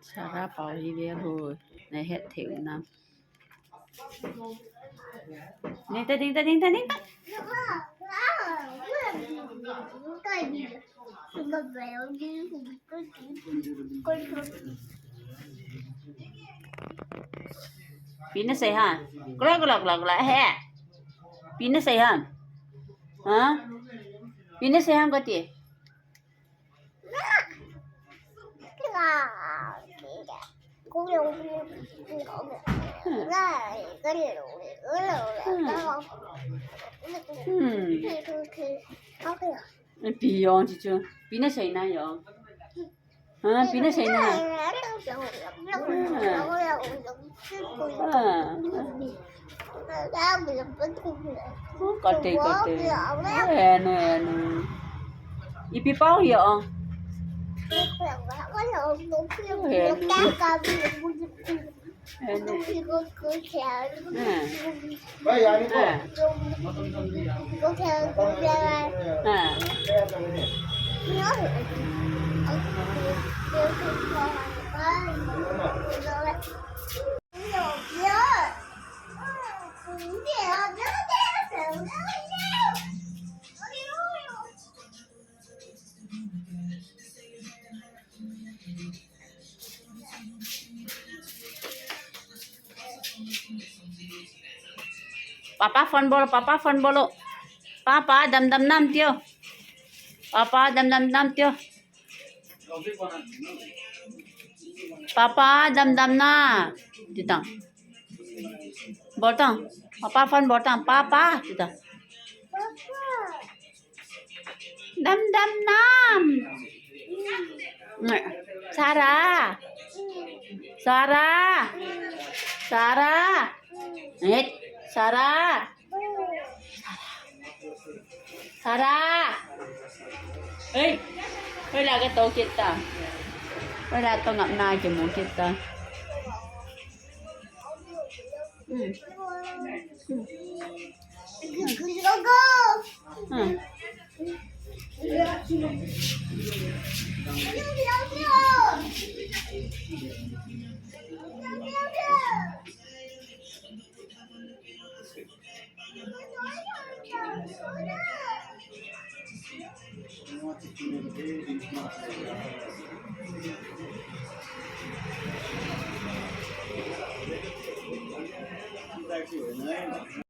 Sarap bảo gì vậy thôi. Này hết thiểu năm. Đi ta đi ta đi ta đi ta. Pinasahan. Kulak he. Pinasahan. Ha? Pinasahan ko ti. Biyong chứ. Pinasay na yung. Ha? Pinasay na. Kote. Ano. Ipipaw yung. Papa phone bolo. Papa dam nam tiêu. Papa dam nam tiêu. Papa dam na. Dito. Botang. Papa phone botang. Papa dito. Dam nam. Sarah. Sarah. Ê, là cái tổ kita. Là tổ ngậm nai cho muốn kita.